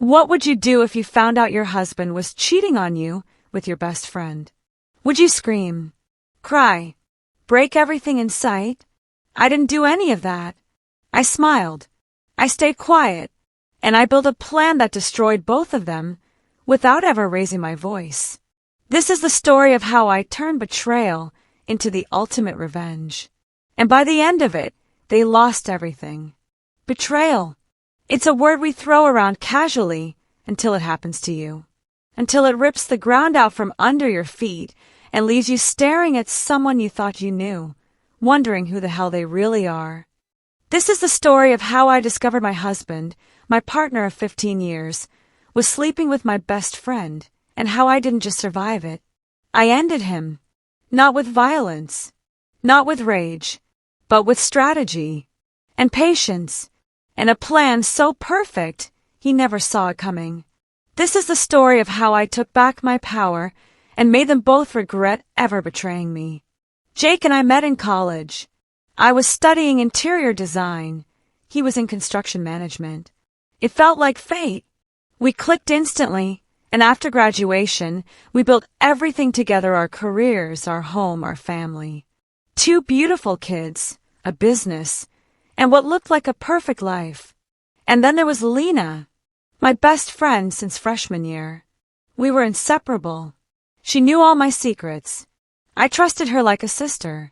What would you do if you found out your husband was cheating on you with your best friend? Would you scream, cry, break everything in sight? I didn't do any of that. I smiled. I stayed quiet. And I built a plan that destroyed both of them without ever raising my voice. This is the story of how I turned betrayal into the ultimate revenge. And by the end of it, they lost everything. Betrayal. It's a word we throw around casually until it happens to you. Until it rips the ground out from under your feet and leaves you staring at someone you thought you knew, wondering who the hell they really are. This is the story of how I discovered my husband, my partner of 15 years, was sleeping with my best friend, and how I didn't just survive it. I ended him. Not with violence, not with rage, but with strategy and patience and a plan so perfect he never saw it coming. This is the story of how I took back my power and made them both regret ever betraying me. Jake and I met in college. I was studying interior design. He was in construction management. It felt like fate. We clicked instantly, and after graduation, we built everything together: our careers, our home, our family. 2 beautiful kids, a business, and what looked like a perfect life. And then there was Lena, my best friend since freshman year. We were inseparable. She knew all my secrets. I trusted her like a sister.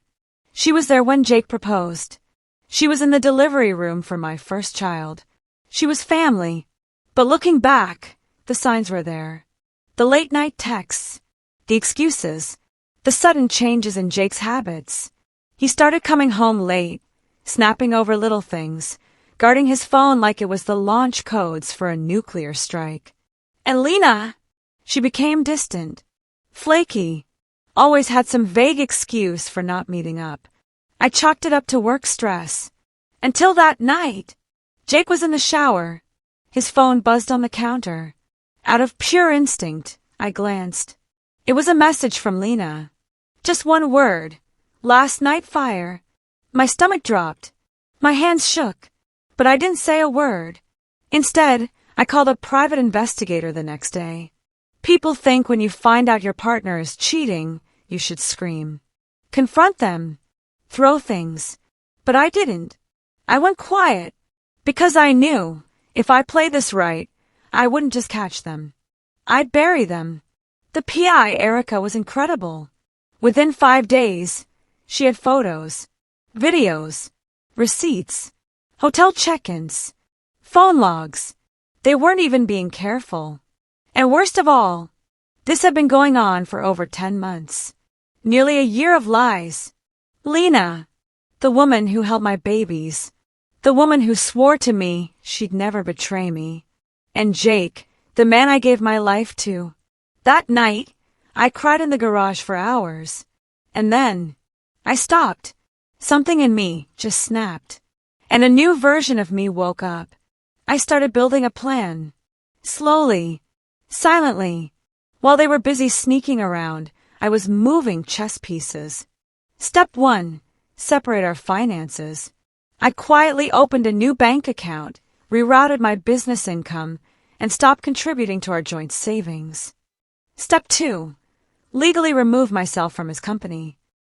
She was there when Jake proposed. She was in the delivery room for my first child. She was family. But looking back, the signs were there. The late-night texts, the excuses, the sudden changes in Jake's habits. He started coming home late, snapping over little things, guarding his phone like it was the launch codes for a nuclear strike. And Lena, she became distant, flaky, always had some vague excuse for not meeting up. I chalked it up to work stress. Until that night, Jake was in the shower. His phone buzzed on the counter. Out of pure instinct, I glanced. It was a message from Lena. Just one word. Last night fire. My stomach dropped. My hands shook. But I didn't say a word. Instead, I called a private investigator the next day. People think when you find out your partner is cheating, you should scream. Confront them. Throw things. But I didn't. I went quiet. Because I knew, if I played this right, I wouldn't just catch them. I'd bury them. The PI, Erica, was incredible. Within 5 days, she had photos, videos, receipts, hotel check-ins, phone logs. They weren't even being careful. And worst of all, this had been going on for over 10 months. Nearly a year of lies. Lena, the woman who held my babies, the woman who swore to me she'd never betray me, and Jake, the man I gave my life to. That night, I cried in the garage for hours. And then, I stopped. Something in me just snapped. And a new version of me woke up. I started building a plan. Slowly, silently. While they were busy sneaking around, I was moving chess pieces. Step 1. Separate our finances. I quietly opened a new bank account, rerouted my business income, and stopped contributing to our joint savings. Step 2. Legally remove myself from his company.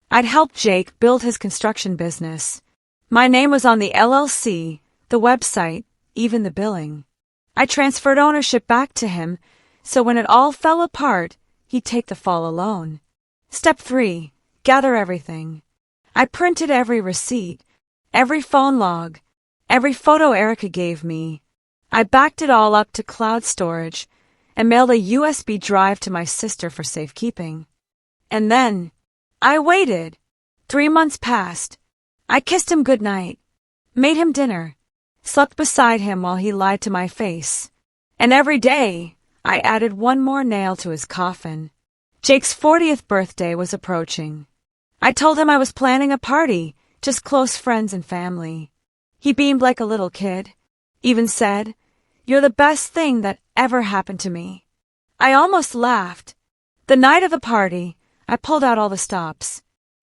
I'd helped Jake build his construction business. My name was on the LLC, the website, even the billing. I transferred ownership back to him, so when it all fell apart, he'd take the fall alone. Step 3. Gather everything. I printed every receipt, every phone log, every photo Erica gave me. I backed it all up to cloud storage and mailed a USB drive to my sister for safekeeping. And then, I waited. 3 months passed. I kissed him goodnight, made him dinner, slept beside him while he lied to my face. And every day, I added one more nail to his coffin. Jake's 40th birthday was approaching. I told him I was planning a party, just close friends and family. He beamed like a little kid, even said, "You're the best thing that ever happened to me." I almost laughed. The night of the party, I pulled out all the stops.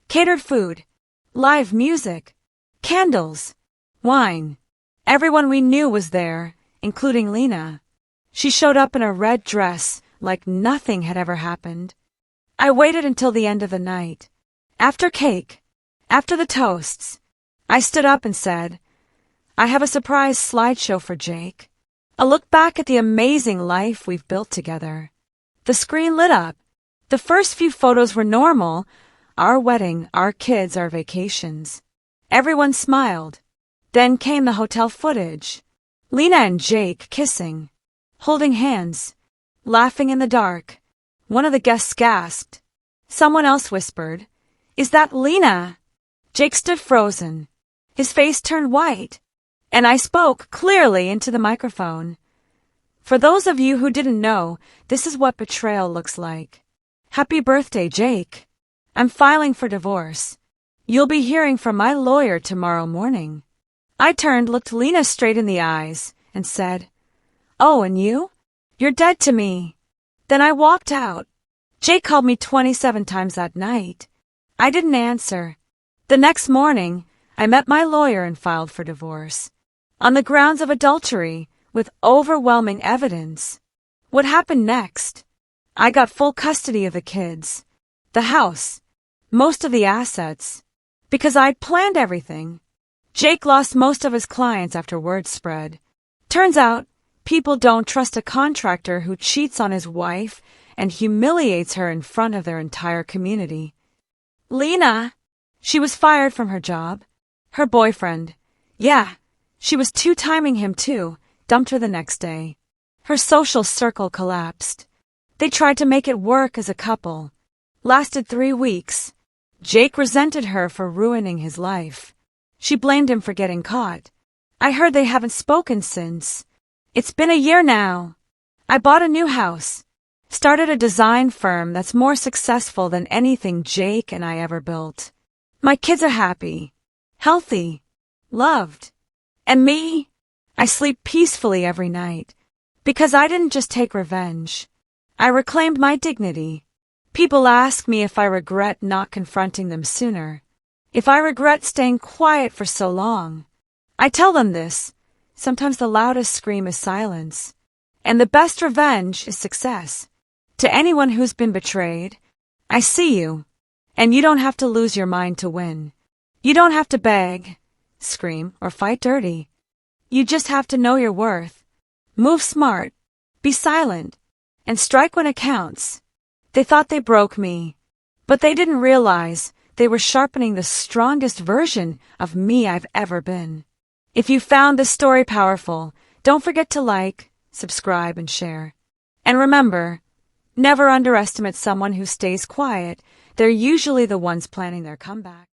Catered food, live music, candles, wine. Everyone we knew was there, including Lena. She showed up in a red dress like nothing had ever happened. I waited until the end of the night. After cake, after the toasts, I stood up and said, I have a surprise slideshow for Jake. A look back at the amazing life we've built together. The screen lit up. The first few photos were normal. Our wedding, our kids, our vacations. Everyone smiled. Then came the hotel footage. Lena and Jake kissing, holding hands, laughing in the dark. One of the guests gasped. Someone else whispered, Is that Lena? Jake stood frozen. His face turned white. And I spoke clearly into the microphone. For those of you who didn't know, this is what betrayal looks like. Happy birthday, Jake. I'm filing for divorce. You'll be hearing from my lawyer tomorrow morning. I turned, looked Lena straight in the eyes, and said, Oh, and you? You're dead to me. Then I walked out. Jake called me 27 times that night. I didn't answer. The next morning, I met my lawyer and filed for divorce. On the grounds of adultery, with overwhelming evidence. What happened next? I got full custody of the kids, the house, most of the assets, because I'd planned everything. Jake lost most of his clients after word spread. Turns out, people don't trust a contractor who cheats on his wife and humiliates her in front of their entire community. Lena, she was fired from her job. Her boyfriend, yeah, she was two-timing him too, dumped her the next day. Her social circle collapsed. They tried to make it work as a couple. Lasted 3 weeks. Jake resented her for ruining his life. She blamed him for getting caught. I heard they haven't spoken since. It's been a year now. I bought a new house. Started a design firm that's more successful than anything Jake and I ever built. My kids are happy, healthy, loved. And me? I sleep peacefully every night. Because I didn't just take revenge. I reclaimed my dignity. People ask me if I regret not confronting them sooner. If I regret staying quiet for so long. I tell them this. Sometimes the loudest scream is silence. And the best revenge is success. To anyone who's been betrayed, I see you. And you don't have to lose your mind to win. You don't have to beg, scream, or fight dirty. You just have to know your worth. Move smart. Be silent. And strike when it counts. They thought they broke me. But they didn't realize they were sharpening the strongest version of me I've ever been. If you found this story powerful, don't forget to like, subscribe, and share. And remember, never underestimate someone who stays quiet. They're usually the ones planning their comeback.